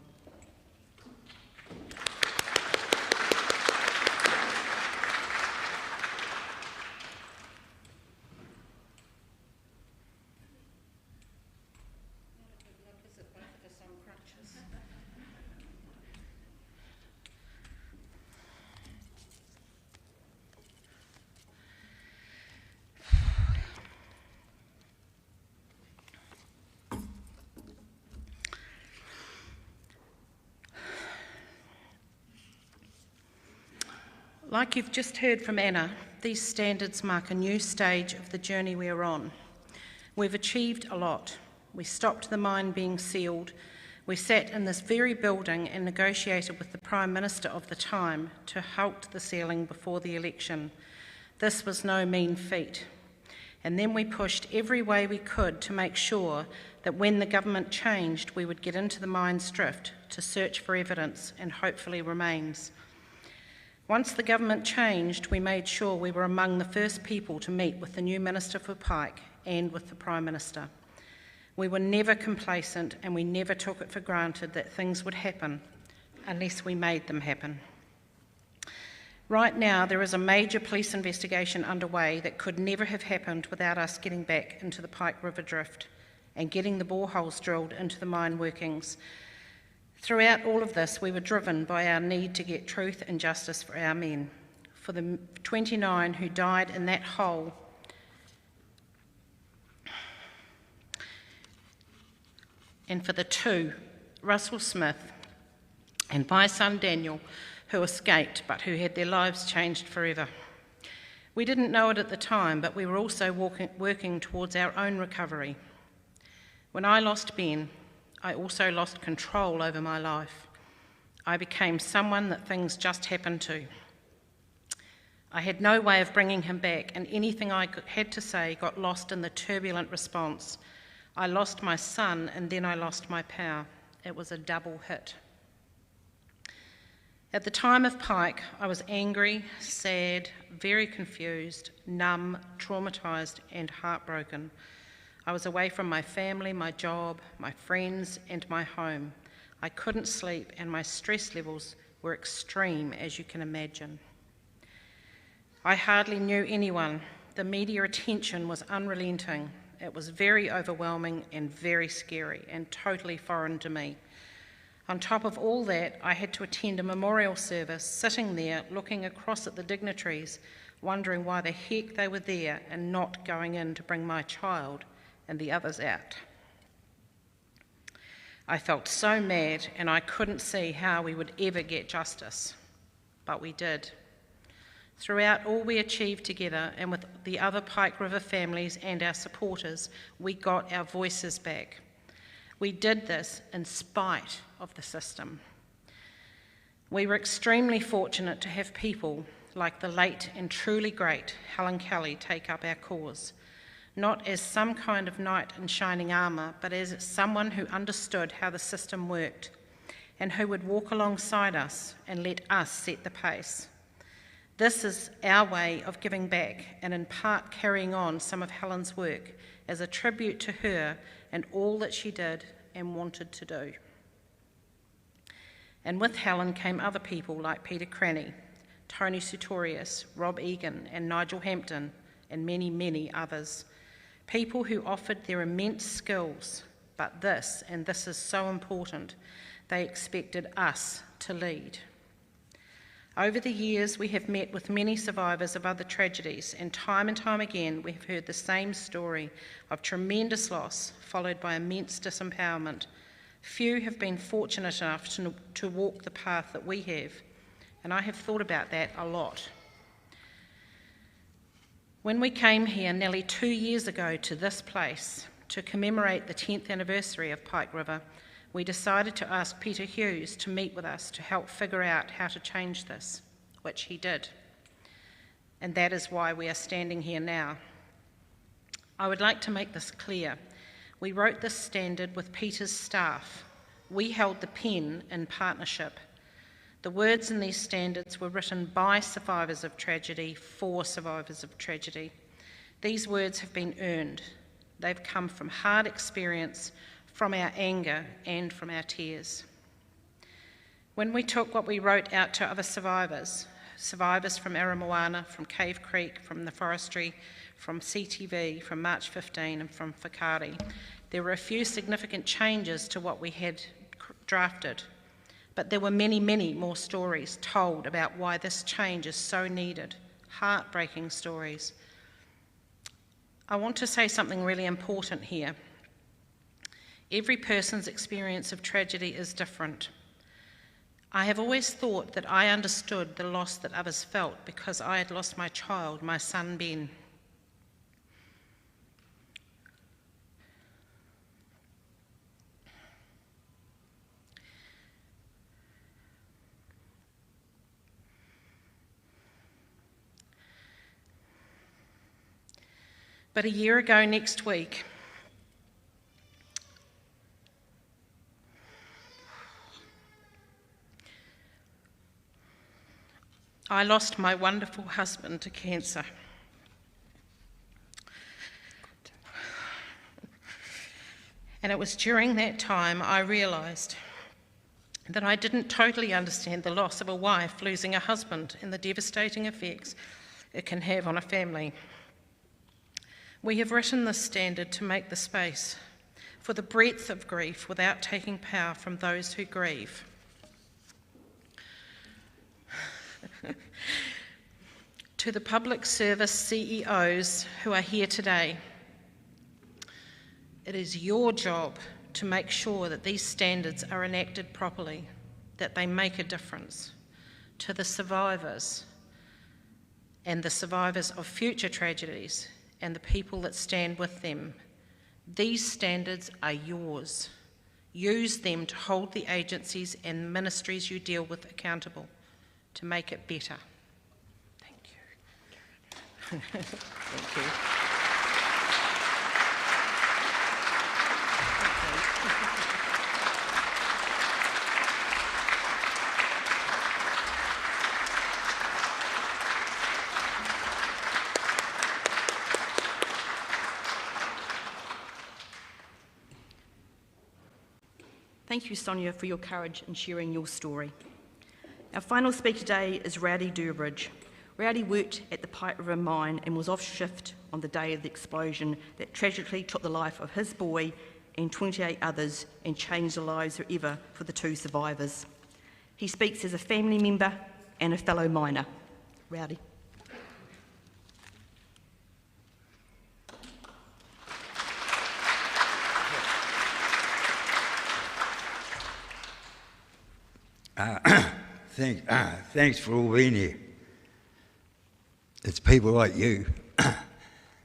S2: Like you've just heard from Anna, these standards mark a new stage of the journey we are on. We've achieved a lot. We stopped the mine being sealed. We sat in this very building and negotiated with the Prime Minister of the time to halt the sealing before the election. This was no mean feat. And then we pushed every way we could to make sure that when the government changed, we would get into the mine's drift to search for evidence and hopefully remains. Once the government changed, we made sure we were among the first people to meet with the new Minister for Pike and with the Prime Minister. We were never complacent and we never took it for granted that things would happen.
S6: unless we made them happen. Right now, there is a major police investigation underway that could never have happened without us getting back into the Pike River drift and getting the boreholes drilled into the mine workings. Throughout all of this, we were driven by our need to get truth and justice for our men, for the 29 who died in that hole, and for the 2, Russell Smith and my son Daniel, who escaped but who had their lives changed forever. We didn't know it at the time, but we were also working towards our own recovery. When I lost Ben, I also lost control over my life. I became someone that things just happened to. I had no way of bringing him back, and anything I had to say got lost in the turbulent response. I lost my son, and then I lost my power. It was a double hit. At the time of Pike, I was angry, sad, very confused, numb, traumatised, and heartbroken. I was away from my family, my job, my friends, and my home. I couldn't sleep, and my stress levels were extreme, as you can imagine. I hardly knew anyone. The media attention was unrelenting. It was very overwhelming and very scary and totally foreign to me. On top of all that, I had to attend a memorial service, sitting there looking across at the dignitaries, wondering why the heck they were there and not going in to bring my child and the others out. I felt so mad, and I couldn't see how we would ever get justice, but we did. Throughout all we achieved together, and with the other Pike River families and our supporters, we got our voices back. We did this in spite of the system. We were extremely fortunate to have people like the late and truly great Helen Kelly take up our cause, not as some kind of knight in shining armour, but as someone who understood how the system worked and who would walk alongside us and let us set the pace. This is our way of giving back and in part carrying on some of Helen's work as a tribute to her and all that she did and wanted to do. And with Helen came other people like Peter Cranny, Tony Sutorius, Rob Egan and Nigel Hampton, and many, many others. People who offered their immense skills, but this, and this is so important, they expected us to lead. Over the years, we have met with many survivors of other tragedies, and time again, we have heard the same story of tremendous loss, followed by immense disempowerment. Few have been fortunate enough to walk the path that we have, and I have thought about that a lot. When we came here nearly 2 years ago to this place to commemorate the 10th anniversary of Pike River, we decided to ask Peter Hughes to meet with us to help figure out how to change this, which he did. And that is why we are standing here now. I would like to make this clear. We wrote this standard with Peter's staff. We held the pen in partnership. The words in these standards were written by survivors of tragedy for survivors of tragedy. These words have been earned. They've come from hard experience, from our anger and from our tears. When we took what we wrote out to other survivors from Aramoana, from Cave Creek, from the Forestry, from CTV, from March 15 and from Whakaari, there were a few significant changes to what we had drafted, but there were many, many more stories told about why this change is so needed, heartbreaking stories. I want to say something really important here. Every person's experience of tragedy is different. I have always thought that I understood the loss that others felt because I had lost my child, my son Ben. But a year ago next week, I lost my wonderful husband to cancer. And it was during that time I realised
S10: that I didn't totally understand the loss of a wife losing a husband and the devastating effects it can have on a family. We have written this standard to make the space for the breadth of grief without taking power from those who grieve. To the public service CEOs who are here today, it is your job to make sure that these standards are enacted properly, that they make a difference. To the survivors and the survivors of future tragedies and the people that stand with them, these standards are yours. Use them to hold the agencies and ministries you deal with accountable, to make it better. Thank you. Thank you.
S2: Thank you, Sonia, for your courage in sharing your story. Our final speaker today is Rowdy Durbridge. Rowdy worked at the Pipe River mine and was off shift on the day of the explosion that tragically took the life of his boy and 28 others and changed the lives forever for the 2 survivors. He speaks as a family member and a fellow miner. Rowdy.
S4: Thanks for all being here. It's people like you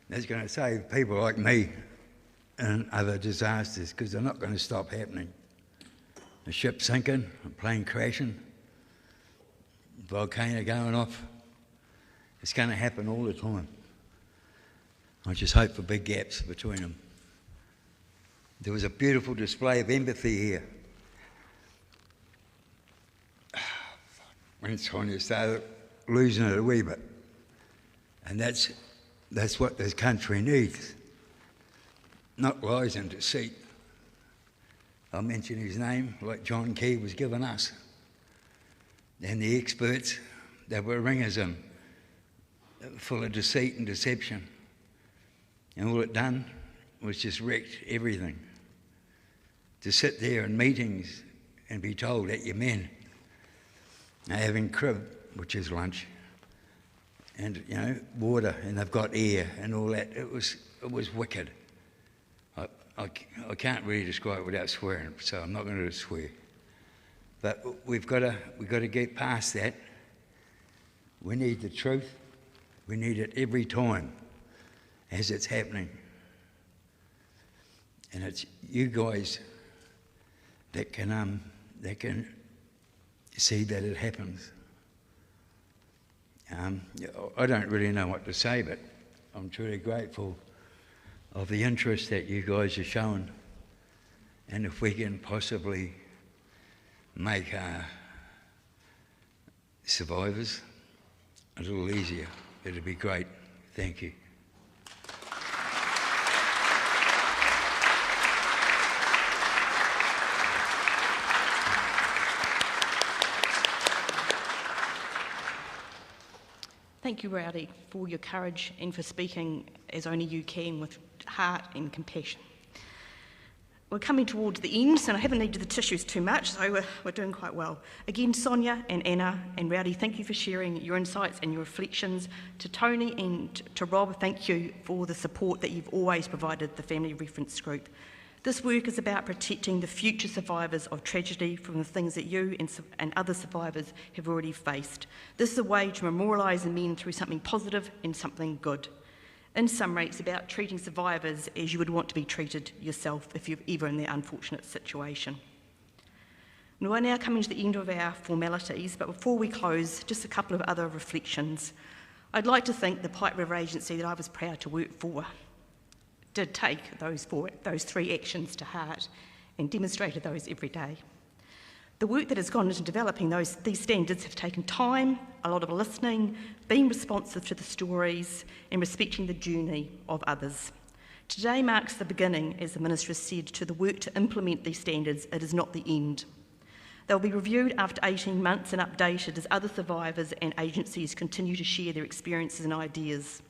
S4: that's going to save people like me and other disasters, because they're not going to stop happening. A ship sinking, a plane crashing, volcano going off. It's going to happen all the time. I just hope for big gaps between them. There was a beautiful display of empathy here. When Sonia started losing it a wee bit. And that's what this country needs. Not lies and deceit. I'll mention his name, like John Key was giving us. And the experts that were ringers in, full of deceit and deception. And all it done was just wrecked everything. To sit there in meetings and be told that your men are having crib, which is lunch, and water, and they've got air and all that. It was wicked. I can't really describe it without swearing, so I'm not going to swear. But we've got to get past that. We need the truth. We need it every time as it's happening. And it's you guys that can see that it happens. I don't really know what to say, but I'm truly grateful of the interest that you guys are showing. And if we can possibly make survivors a little easier, it'd be great. Thank you.
S2: Thank you, Rowdy, for your courage and for speaking as only you can with heart and compassion. We're coming towards the end, and I haven't needed the tissues too much, so we're doing quite well. Again, Sonia and Anna and Rowdy, thank you for sharing your insights and your reflections. To Tony and to Rob, thank you for the support that you've always provided the Family Reference Group. This work is about protecting the future survivors of tragedy from the things that you and other survivors have already faced. This is a way to memorialise the men through something positive and something good. In summary, it's about treating survivors as you would want to be treated yourself if you're ever in that unfortunate situation. And we're now coming to the end of our formalities, but before we close, just a couple of other reflections. I'd like to thank the Pipe River Agency that I was proud to work for did take those 3 actions to heart and demonstrated those every day. The work that has gone into developing these standards have taken time, a lot of listening, being responsive to the stories and respecting the journey of others. Today marks the beginning, as the Minister has said, to the work to implement these standards. It is not the end. They'll be reviewed after 18 months and updated as other survivors and agencies continue to share their experiences and ideas.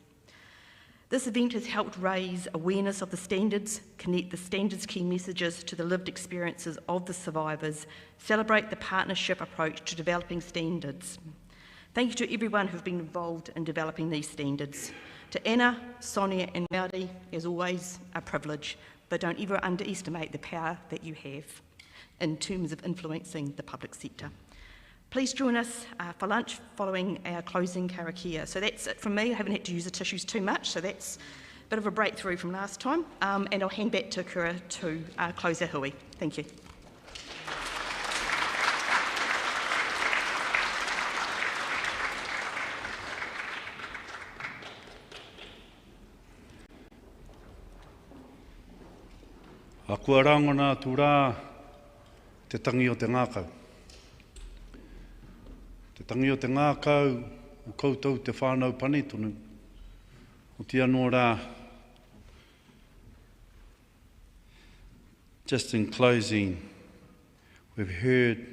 S2: This event has helped raise awareness of the standards, connect the standards' key messages to the lived experiences of the survivors, celebrate the partnership approach to developing standards. Thank you to everyone who've been involved in developing these standards. To Anna, Sonia and Rowdy, as always, a privilege, but don't ever underestimate the power that you have in terms of influencing the public sector. Please join us for lunch following our closing karakia. So that's it from me. I haven't had to use the tissues too much, so that's a bit of a breakthrough from last time. And I'll hand back to Kura to close our hui. Thank you.
S1: A kua rangona tūrā te tangi o te ngākau. Te tangi o te ngākau, o koutou te whānau panitonu. O te anō rā. Just in closing, we've heard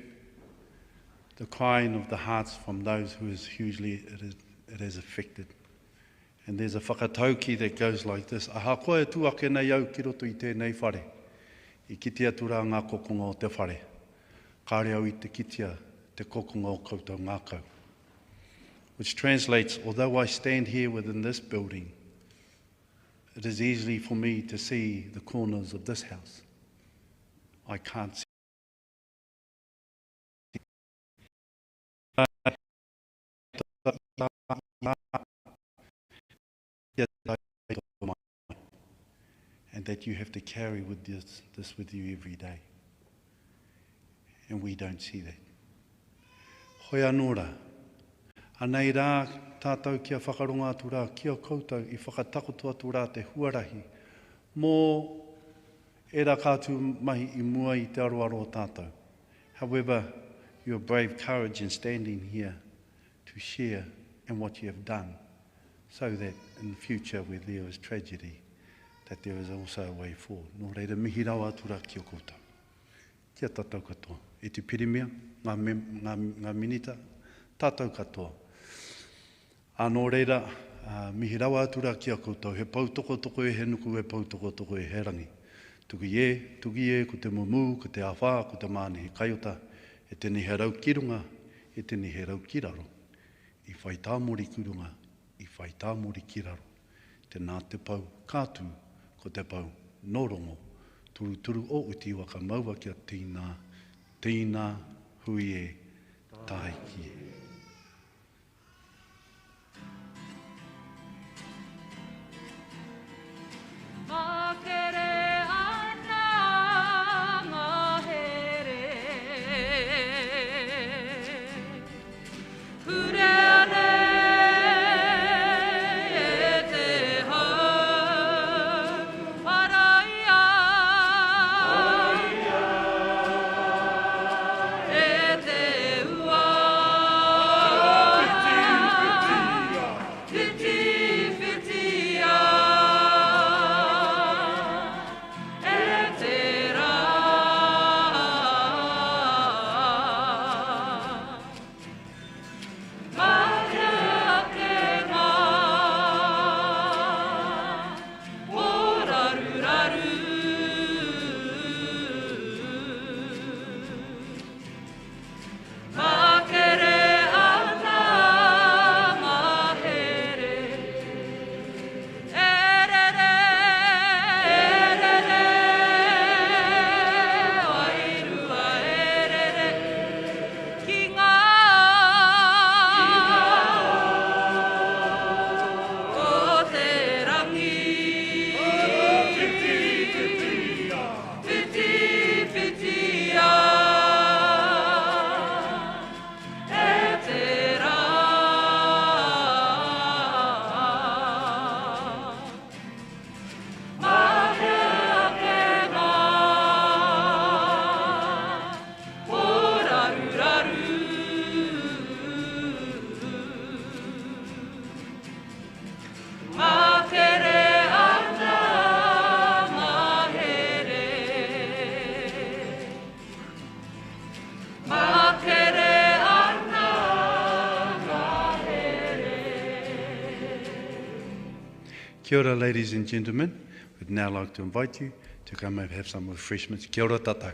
S1: the crying of the hearts from those who is hugely it has affected. And there's a whakatauki that goes like this. Aha koe tuake nei au ki roto I tēnei whare. I kitea tūrā ngā kokonga o te whare. Kāre au I te kitea te kokonga o koutou ngākau. Which translates, although I stand here within this building, it is easy for me to see the corners of this house. I can't see. And that you have to carry with this with you every day. And we don't see that. Hoi anō rā, anei rā tātou kia whakaronga atu rā, kia koutou I whakatakoto atu rā te huarahi, mō era kātu mahi I mua I te aroaro o tātou. However, your brave courage in standing here to share in what you have done, so that in the future where there is tragedy, that there is also a way forward. Nō reira mihi rau atu rā kia koutou. Kia tātou katoa. E te pirimia, ngā minita, tātou katoa. Anō reira, mihi rau atu rā kia koutou. He pautoko e he nuku, he pautoko e he rangi. Tuki e, ko te mumu, ko te awha, ko te māne he kaiota. E tēnei he rau kirunga, e tēnei he rau kiraro. I whai tā mori kurunga, I whai tā mori kiraro. Tēnā te pau kātū, ko te pau norongo, turu o uti waka maua kia tīnā hui e tāiki e. Kia ora, ladies and gentlemen. We'd now like to invite you to come and have some refreshments. Kia ora tātou.